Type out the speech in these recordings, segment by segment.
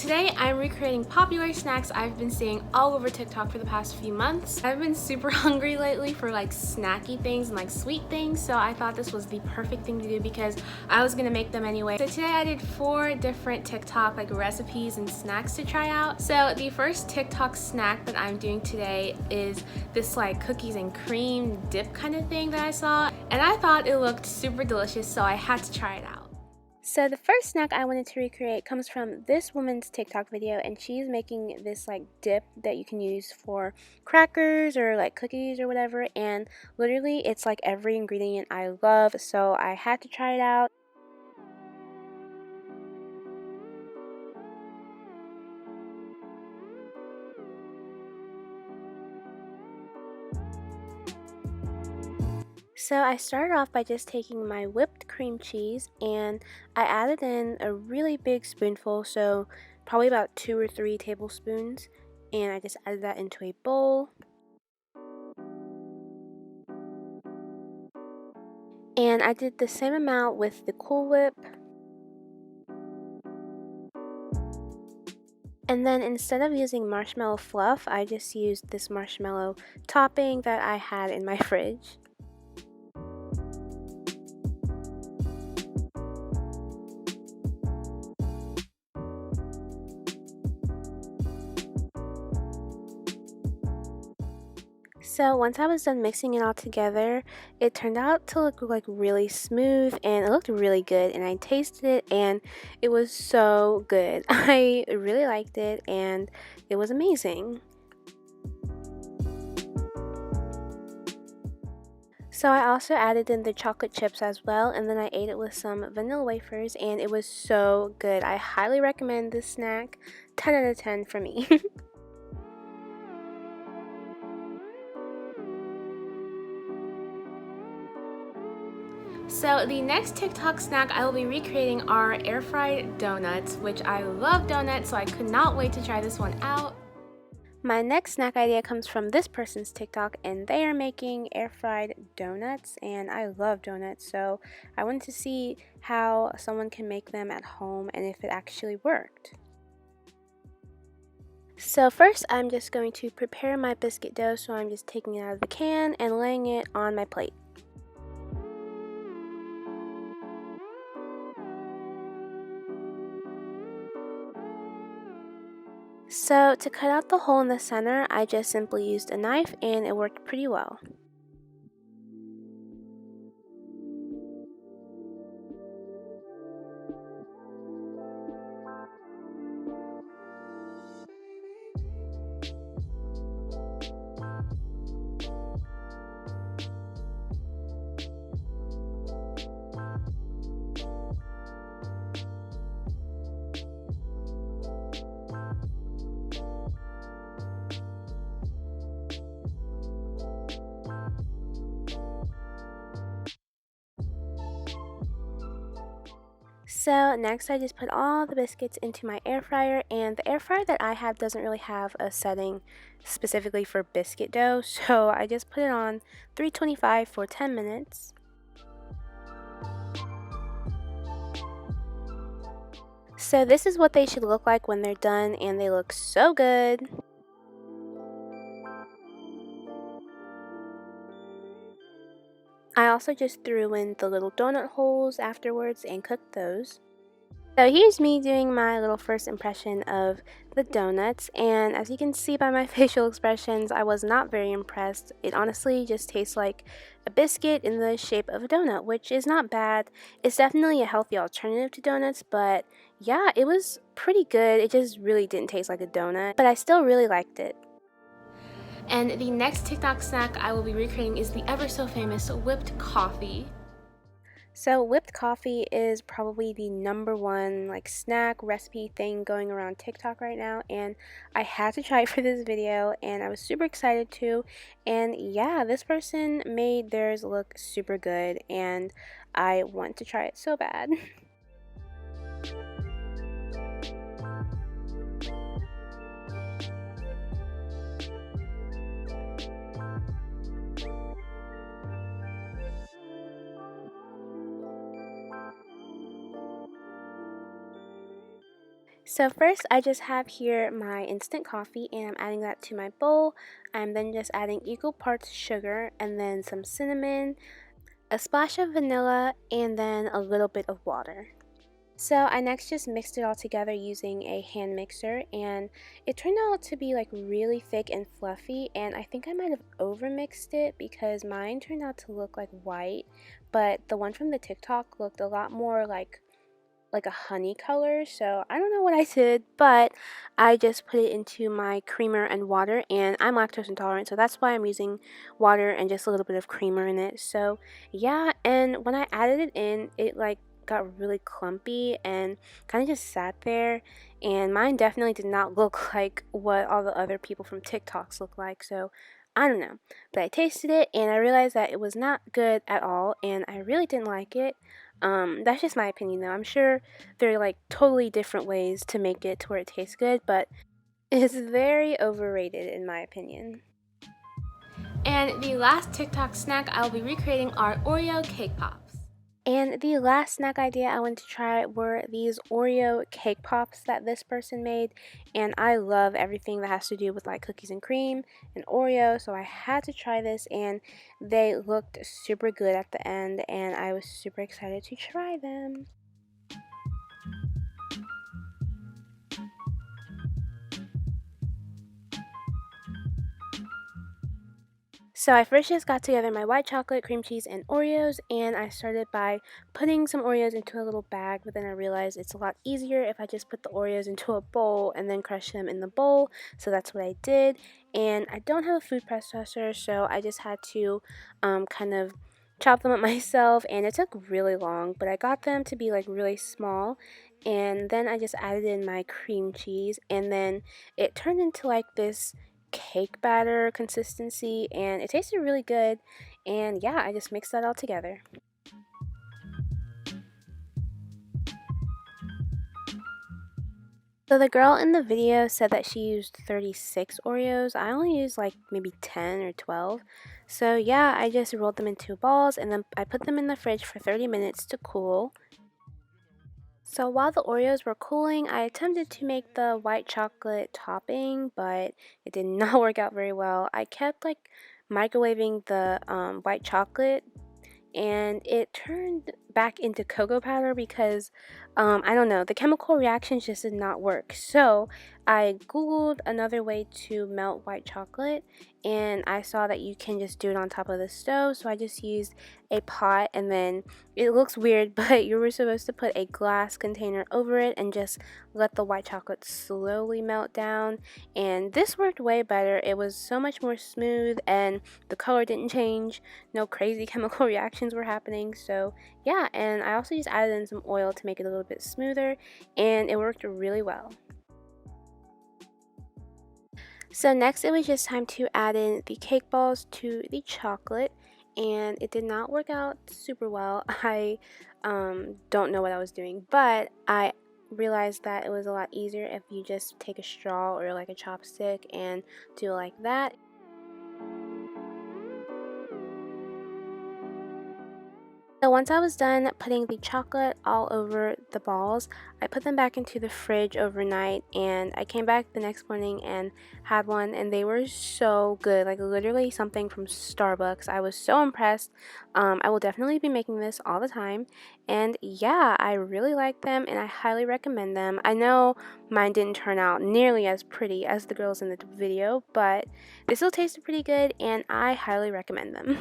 today I'm recreating popular snacks I've been seeing all over TikTok for the past few months. I've been super hungry lately for like snacky things and like sweet things, so I thought this was the perfect thing to do because I was gonna make them anyway. So today I did 4 different TikTok like recipes and snacks to try out. So the first TikTok snack that I'm doing today is this like cookies and cream dip kind of thing that I saw, and I thought it looked super delicious, so I had to try it out. So the first snack I wanted to recreate comes from this woman's TikTok video, and she's making this like dip that you can use for crackers or like cookies or whatever, and literally it's like every ingredient I love, so I had to try it out. So I started off by just taking my whipped cream cheese and I added in a really big spoonful, so probably about 2 or 3 tablespoons, and I just added that into a bowl. And I did the same amount with the Cool Whip. And then instead of using marshmallow fluff, I just used this marshmallow topping that I had in my fridge. So once I was done mixing it all together, it turned out to look like really smooth and it looked really good, and I tasted it and it was so good. I really liked it and it was amazing. So I also added in the chocolate chips as well, and then I ate it with some vanilla wafers and it was so good. I highly recommend this snack. 10 out of 10 for me. So the next TikTok snack I will be recreating are air fried donuts, which I love donuts, so I could not wait to try this one out. My next snack idea comes from this person's TikTok, and they are making air fried donuts, and I love donuts, so I wanted to see how someone can make them at home and if it actually worked. So first I'm just going to prepare my biscuit dough, so I'm just taking it out of the can and laying it on my plate. So to cut out the hole in the center, I just simply used a knife and it worked pretty well. So next I just put all the biscuits into my air fryer, and the air fryer that I have doesn't really have a setting specifically for biscuit dough, so I just put it on 325 for 10 minutes. So this is what they should look like when they're done, and they look so good. I also just threw in the little donut holes afterwards and cooked those. So here's me doing my little first impression of the donuts, and as you can see by my facial expressions, I was not very impressed. It honestly just tastes like a biscuit in the shape of a donut, which is not bad. It's definitely a healthy alternative to donuts, but yeah, it was pretty good. It just really didn't taste like a donut, but I still really liked it. And the next TikTok snack I will be recreating is the ever so famous whipped coffee. So whipped coffee is probably the #1 like snack recipe thing going around TikTok right now, and I had to try it for this video and I was super excited to. And yeah, this person made theirs look super good and I want to try it so bad. So first I just have here my instant coffee and I'm adding that to my bowl. I'm then just adding equal parts sugar and then some cinnamon, a splash of vanilla, and then a little bit of water. So I next just mixed it all together using a hand mixer, and it turned out to be like really thick and fluffy, and I think I might have over mixed it because mine turned out to look like white, but the one from the TikTok looked a lot more like a honey color. So I don't know what I did, but I just put it into my creamer and water, and I'm lactose intolerant, so that's why I'm using water and just a little bit of creamer in it. So yeah, and when I added it in, it like got really clumpy and kind of just sat there, and mine definitely did not look like what all the other people from TikToks look like. So I don't know, but I tasted it and I realized that it was not good at all, and I really didn't like it. That's just my opinion though. I'm sure there are like totally different ways to make it to where it tastes good, but it's very overrated in my opinion. And the last TikTok snack I'll be recreating are Oreo cake pops. And the last snack idea I wanted to try were these Oreo cake pops that this person made. And I love everything that has to do with like cookies and cream and Oreo, so I had to try this, and they looked super good at the end, and I was super excited to try them. So I first just got together my white chocolate, cream cheese, and Oreos, and I started by putting some Oreos into a little bag, but then I realized it's a lot easier if I just put the Oreos into a bowl and then crush them in the bowl, so that's what I did. And I don't have a food processor, so I just had to kind of chop them up myself, and it took really long, but I got them to be like really small, and then I just added in my cream cheese, and then it turned into like this cake batter consistency, and it tasted really good. And yeah, I just mixed that all together. So the girl in the video said that she used 36 Oreos. I only used like maybe 10 or 12. So yeah, I just rolled them into balls and then I put them in the fridge for 30 minutes to cool. So while the Oreos were cooling, I attempted to make the white chocolate topping, but it did not work out very well. I kept like microwaving the white chocolate, and it turned back into cocoa powder because I don't know, the chemical reactions just did not work. So I googled another way to melt white chocolate, and I saw that you can just do it on top of the stove, so I just used a pot, and then it looks weird, but you were supposed to put a glass container over it and just let the white chocolate slowly melt down, and this worked way better. It was so much more smooth and the color didn't change, no crazy chemical reactions were happening. So yeah, and I also just added in some oil to make it a little bit smoother, and it worked really well. So next it was just time to add in the cake balls to the chocolate, and it did not work out super well. I don't know what I was doing, but I realized that it was a lot easier if you just take a straw or like a chopstick and do like that. So once I was done putting the chocolate all over the balls, I put them back into the fridge overnight, and I came back the next morning and had one, and they were so good, like literally something from Starbucks. I was so impressed. I will definitely be making this all the time, and yeah, I really like them and I highly recommend them. I know mine didn't turn out nearly as pretty as the girls in the video, but they still tasted pretty good and I highly recommend them.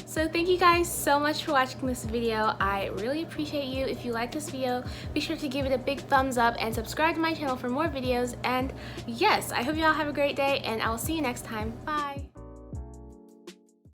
So thank you guys so much for watching this video. I really appreciate you. If you like this video, be sure to give it a big thumbs up and subscribe to my channel for more videos. And yes, I hope you all have a great day, and I will see you next time. Bye!